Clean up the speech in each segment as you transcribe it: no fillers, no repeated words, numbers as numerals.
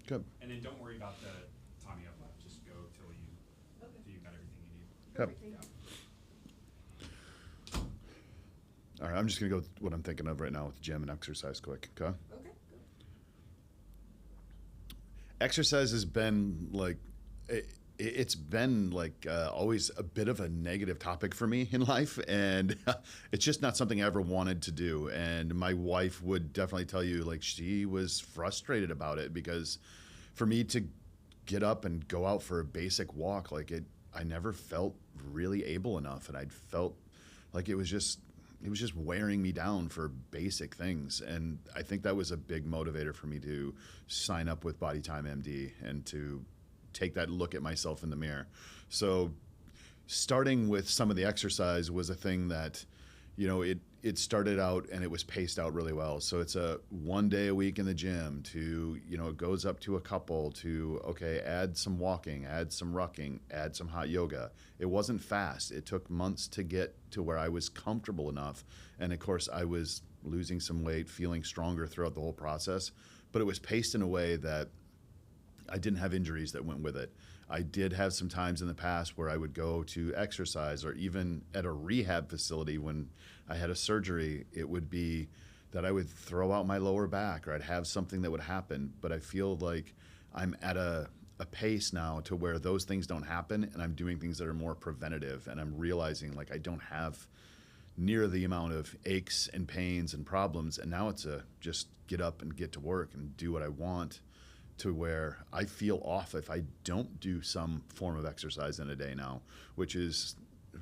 Good. And then don't worry about the time you have left. Just go till you Okay. got everything you need. Yep. Perfect, thank Yeah. you. All right, I'm just going to go with what I'm thinking of right now with gym and exercise quick, okay? Okay, go. Exercise has been like, it's been like always a bit of a negative topic for me in life, and it's just not something I ever wanted to do. And my wife would definitely tell you, like, she was frustrated about it because for me to get up and go out for a basic walk, like I never felt really able enough, and I felt like it was just wearing me down for basic things. And I think that was a big motivator for me to sign up with Body Time MD and to take that look at myself in the mirror. So starting with some of the exercise was a thing that, it started out and it was paced out really well. So it's a 1 day a week in the gym to, it goes up to a couple to, okay, add some walking, add some rucking, add some hot yoga. It wasn't fast. It took months to get to where I was comfortable enough. And of course I was losing some weight, feeling stronger throughout the whole process, but it was paced in a way that I didn't have injuries that went with it. I did have some times in the past where I would go to exercise, or even at a rehab facility when I had a surgery, it would be that I would throw out my lower back or I'd have something that would happen. But I feel like I'm at a pace now to where those things don't happen, and I'm doing things that are more preventative, and I'm realizing like I don't have near the amount of aches and pains and problems. And now it's a just get up and get to work and do what I want, to where I feel off if I don't do some form of exercise in a day now, which is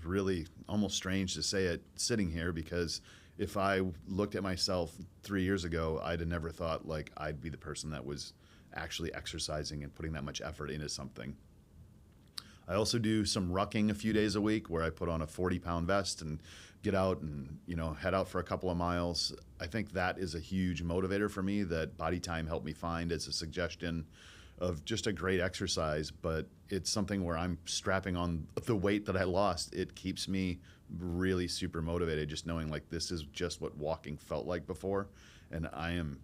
really almost strange to say it sitting here, because if I looked at myself 3 years ago, I'd have never thought like I'd be the person that was actually exercising and putting that much effort into something. I also do some rucking a few days a week where I put on a 40-pound vest and get out and, head out for a couple of miles. I think that is a huge motivator for me that Body Time helped me find as a suggestion of just a great exercise, but it's something where I'm strapping on the weight that I lost. It keeps me really super motivated just knowing like this is just what walking felt like before, and I'm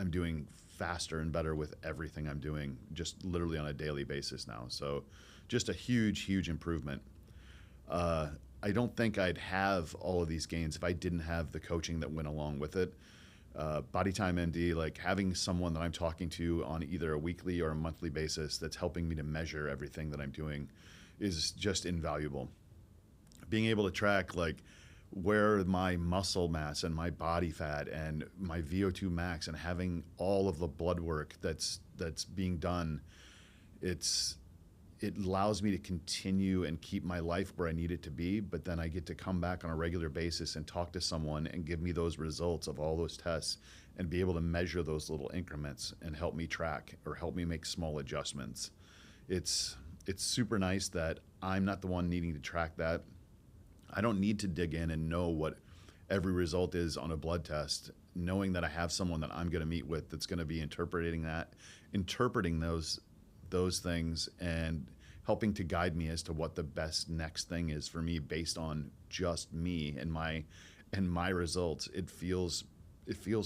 doing faster and better with everything I'm doing just literally on a daily basis now. So just a huge improvement. I don't think I'd have all of these gains if I didn't have the coaching that went along with it. Body Time MD, like having someone that I'm talking to on either a weekly or a monthly basis that's helping me to measure everything that I'm doing is just invaluable. Being able to track like where my muscle mass and my body fat and my VO2 max, and having all of the blood work that's being done, it allows me to continue and keep my life where I need it to be, but then I get to come back on a regular basis and talk to someone and give me those results of all those tests and be able to measure those little increments and help me track or help me make small adjustments. It's super nice that I'm not the one needing to track that. I don't need to dig in and know what every result is on a blood test, knowing that I have someone that I'm going to meet with that's going to be interpreting those things and helping to guide me as to what the best next thing is for me based on just me and my results. It feels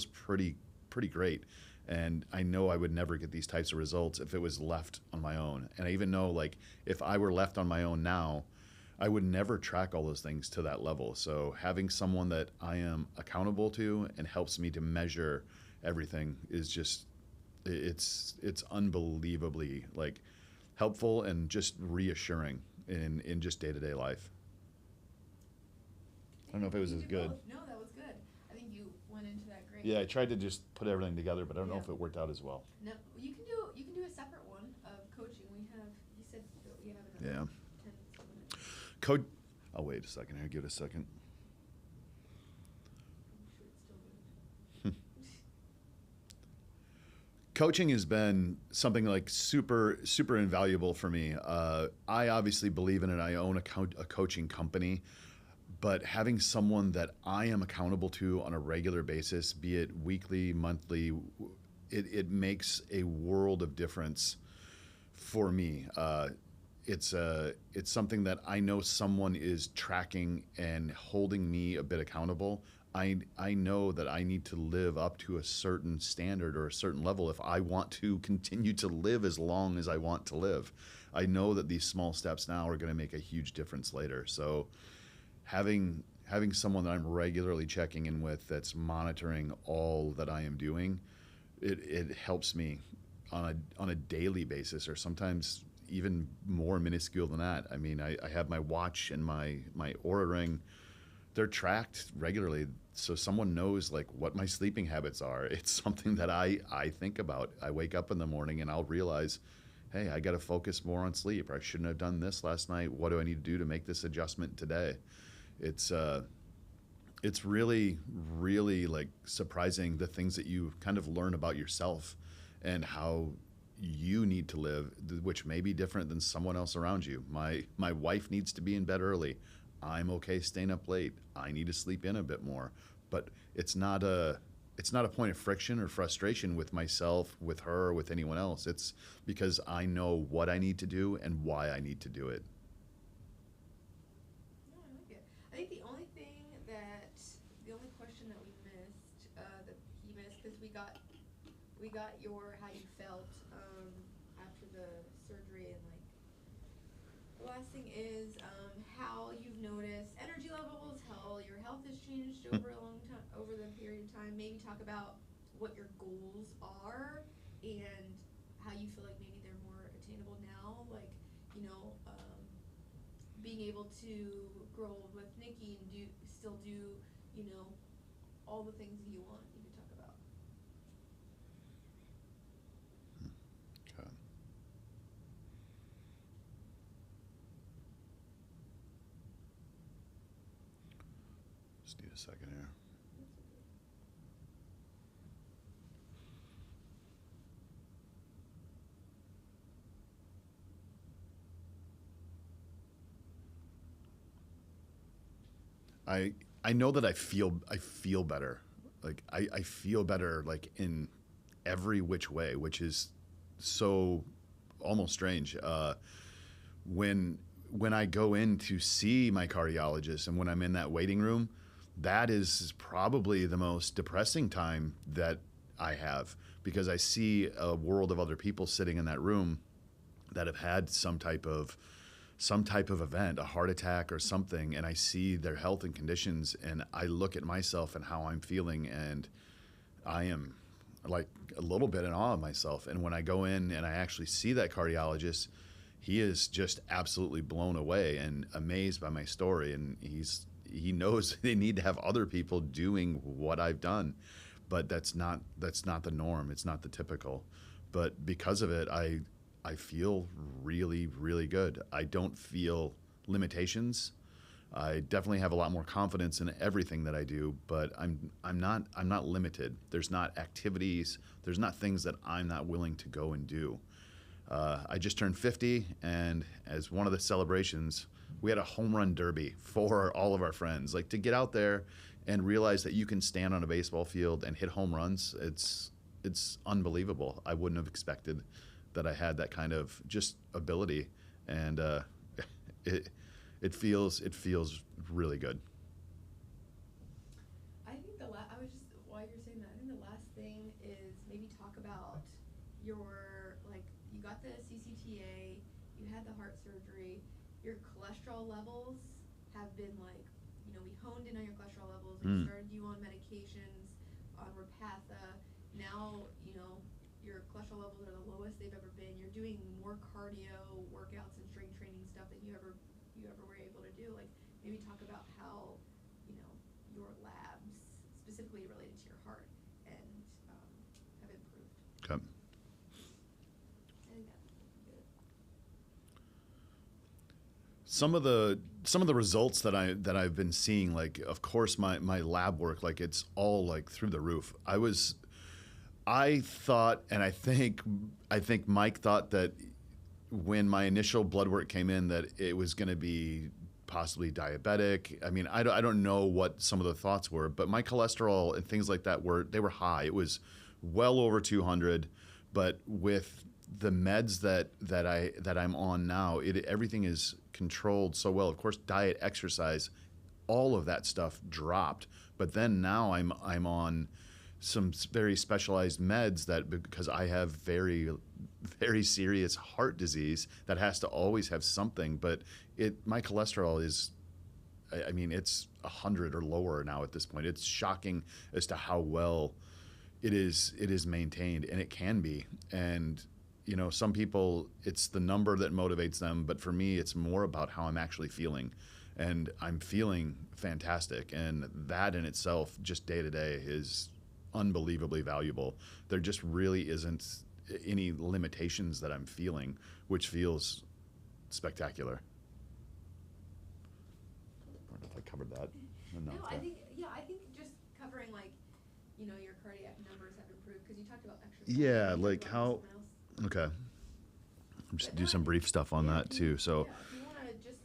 pretty great. And I know I would never get these types of results if it was left on my own. And I even know like if I were left on my own now, I would never track all those things to that level. So having someone that I am accountable to and helps me to measure everything is just, it's unbelievably like helpful and just reassuring in just day-to-day life. I don't know if it was as good. No, that was good. I think you went into that great. Yeah, I tried to just put everything together, but I don't know Yeah. if it worked out as well. No, you can do a separate one of coaching. We have. You said that we have another. Yeah. 10 minutes. Oh, wait a second here. Give it a second. I'm sure it's still good. Coaching has been something like super invaluable for me. I obviously believe in it. I own a coaching company, but having someone that I am accountable to on a regular basis, be it weekly, monthly, it makes a world of difference for me. It's something that I know someone is tracking and holding me a bit accountable. I know that I need to live up to a certain standard or a certain level if I want to continue to live as long as I want to live. I know that these small steps now are going to make a huge difference later. So having someone that I'm regularly checking in with that's monitoring all that I am doing, it helps me on a daily basis, or sometimes even more minuscule than that. I mean, I have my watch and my Aura ring. They're tracked regularly, so someone knows like what my sleeping habits are. It's something that I think about. I wake up in the morning and I'll realize, hey, I got to focus more on sleep, or I shouldn't have done this last night. What do I need to do to make this adjustment today? It's it's really, really like surprising the things that you kind of learn about yourself and how you need to live, which may be different than someone else around you. My wife needs to be in bed early. I'm okay staying up late. I need to sleep in a bit more. But it's not a point of friction or frustration with myself, with her, or with anyone else. It's because I know what I need to do and why I need to do it. No, I like it. I think the only question that we missed, that he missed, because we got your how you felt after the surgery, and like the last thing is how you've noticed energy levels, how your health has changed over a long time, over the period of time. Maybe talk about what your goals are and how you feel like maybe they're more attainable now, like being able to grow old with Nikki and still do all the things that you want. You could talk about. Okay. Just need a second here. I know that I feel better. Like I feel better like in every which way, which is so almost strange. When I go in to see my cardiologist and when I'm in that waiting room, that is probably the most depressing time that I have, because I see a world of other people sitting in that room that have had some type of event, a heart attack or something, and I see their health and conditions, and I look at myself and how I'm feeling, and I am like a little bit in awe of myself. And when I go in and I actually see that cardiologist, he is just absolutely blown away and amazed by my story, and he knows they need to have other people doing what I've done, but that's not the norm. It's not the typical. But because of it, I feel really, really good. I don't feel limitations. I definitely have a lot more confidence in everything that I do, but I'm not limited. There's not activities. There's not things that I'm not willing to go and do. I just turned 50, and as one of the celebrations, we had a home run derby for all of our friends. Like, to get out there and realize that you can stand on a baseball field and hit home runs, it's unbelievable. I wouldn't have expected that I had that kind of just ability, and it feels really good. I think I was just, while you're saying that, I think the last thing is maybe talk about your, like, you got the CCTA, you had the heart surgery, your cholesterol levels have been like, we honed in on your cholesterol levels, we started you on medications, on Repatha. Now, your cholesterol levels are the lowest they've ever been. You're doing more cardio workouts and strength training stuff than you ever were able to do. Like, maybe talk about how your labs, specifically related to your heart, and have improved. Okay. I think that's good. Some of the results that I've been seeing, like, of course my lab work, like, it's all like through the roof. I thought, and I think Mike thought, that when my initial blood work came in, that it was going to be possibly diabetic. I mean, I don't know what some of the thoughts were, but my cholesterol and things like that were high. It was well over 200, but with the meds that I'm on now, everything is controlled so well. Of course, diet, exercise, all of that stuff dropped. But then now I'm on some very specialized meds that, because I have very, very serious heart disease that has to always have something. But my cholesterol is, I mean, it's 100 or lower now at this point. It's shocking as to how well it is maintained, and it can be. And you know, some people, it's the number that motivates them, but for me, it's more about how I'm actually feeling. And I'm feeling fantastic, and that in itself, just day to day, is unbelievably valuable. There just really isn't any limitations that I'm feeling, which feels spectacular. I don't know if I covered that enough. No, I think just covering, like, you know, your cardiac numbers have improved, because you talked about exercise. Yeah, You like talked how. about something else. Okay. Just do some brief stuff on that too. So. Yeah, if you want to just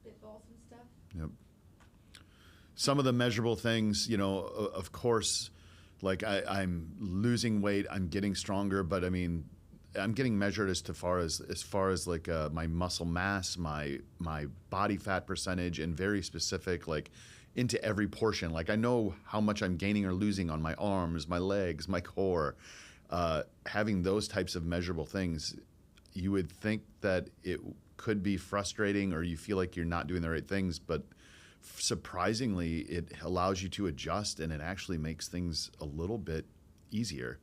spitball some stuff. Yep. Some of the measurable things, you know, of course, like I'm losing weight, I'm getting stronger, but I mean, I'm getting measured as far as like my muscle mass, my body fat percentage, and very specific, like into every portion. Like I know how much I'm gaining or losing on my arms, my legs, my core. Having those types of measurable things, you would think that it could be frustrating or you feel like you're not doing the right things, but surprisingly, it allows you to adjust, and it actually makes things a little bit easier.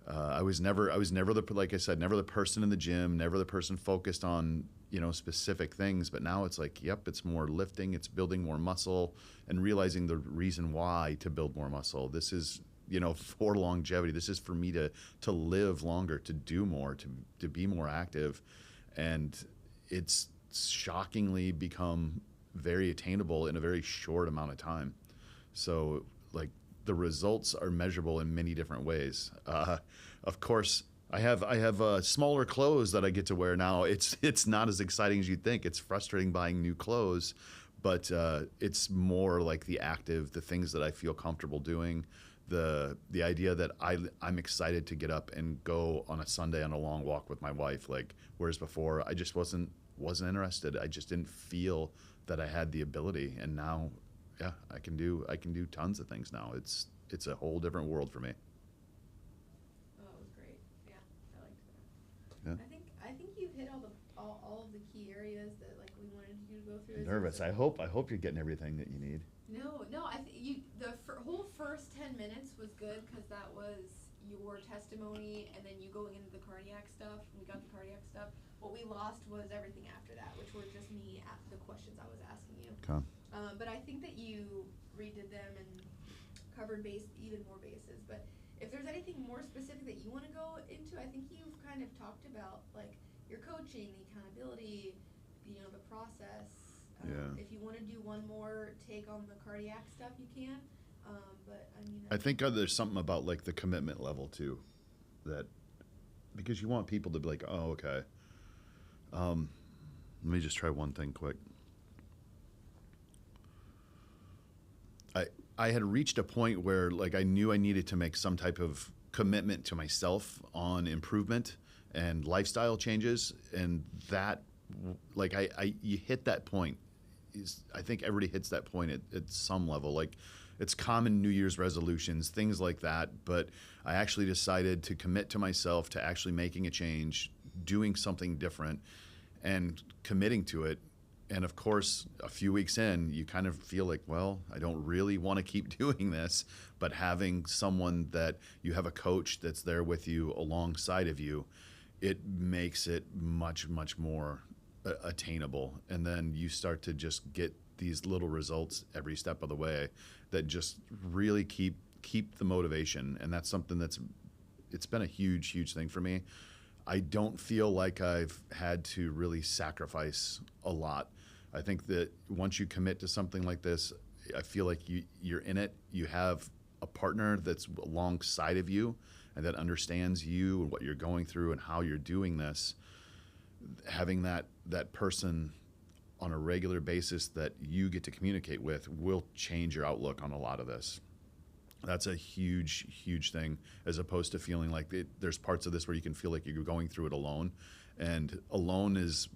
I was never like I said, never the person in the gym, never the person focused on, you know, specific things. But now it's like, yep, it's more lifting, it's building more muscle, and realizing the reason why to build more muscle. This is, you know, for longevity. This is for me to live longer, to do more, to be more active, and it's shockingly become very attainable in a very short amount of time. So like the results are measurable in many different ways. Of course, I have smaller clothes that I get to wear now. It's not as exciting as you'd think. It's frustrating buying new clothes, but it's more like the things that I feel comfortable doing. The idea that I'm excited to get up and go on a Sunday on a long walk with my wife, like whereas before I just wasn't interested. I just didn't feel that I had the ability, and now, yeah, I can do tons of things now. It's a whole different world for me. Oh, it was great. Yeah, I liked that. Yeah. I think you've hit all of the key areas that, like, we wanted you to go through. Nervous. I hope you're getting everything that you need. No. I think the whole first 10 minutes was good, because that was your testimony, and then you going into the cardiac stuff. We got the cardiac stuff. What we lost was everything after that, which were just me at the questions I was asking you. Okay. But I think that you redid them and covered even more bases. But if there's anything more specific that you want to go into, I think you've kind of talked about, like, your coaching, the accountability, you know, the process. Yeah. If you want to do one more take on the cardiac stuff, you can. But I mean, I think there's something about like the commitment level too, that because you want people to be like, oh, okay. Let me just try one thing quick. I had reached a point where, like, I knew I needed to make some type of commitment to myself on improvement and lifestyle changes, and that, like, you hit that point. I think everybody hits that point at some level. Like, it's common New Year's resolutions, things like that, but I actually decided to commit to myself to actually making a change, doing something different, and committing to it. And of course, a few weeks in, you kind of feel like, well, I don't really want to keep doing this, but having someone that you have a coach that's there with you alongside of you, it makes it much, much more attainable. And then you start to just get these little results every step of the way that just really keep the motivation. And that's something it's been a huge, huge thing for me. I don't feel like I've had to really sacrifice a lot. I think that once you commit to something like this, I feel like you're in it. You have a partner that's alongside of you and that understands you and what you're going through and how you're doing this. Having that person on a regular basis that you get to communicate with will change your outlook on a lot of this. That's a huge, huge thing, as opposed to feeling like there's parts of this where you can feel like you're going through it alone. And alone is,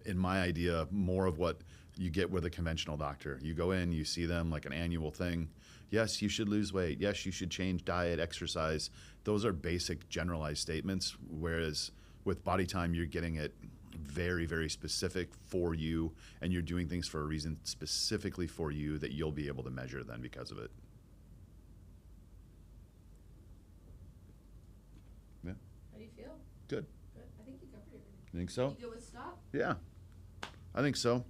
in my idea, more of what you get with a conventional doctor. You go in, you see them like an annual thing. Yes, you should lose weight. Yes, you should change diet, exercise. Those are basic generalized statements, whereas with Body Time, you're getting it very, very specific for you, and you're doing things for a reason specifically for you that you'll be able to measure then because of it. Yeah. How do you feel? Good. Good. I think you covered everything. You think so? You good with stop? Yeah, I think so.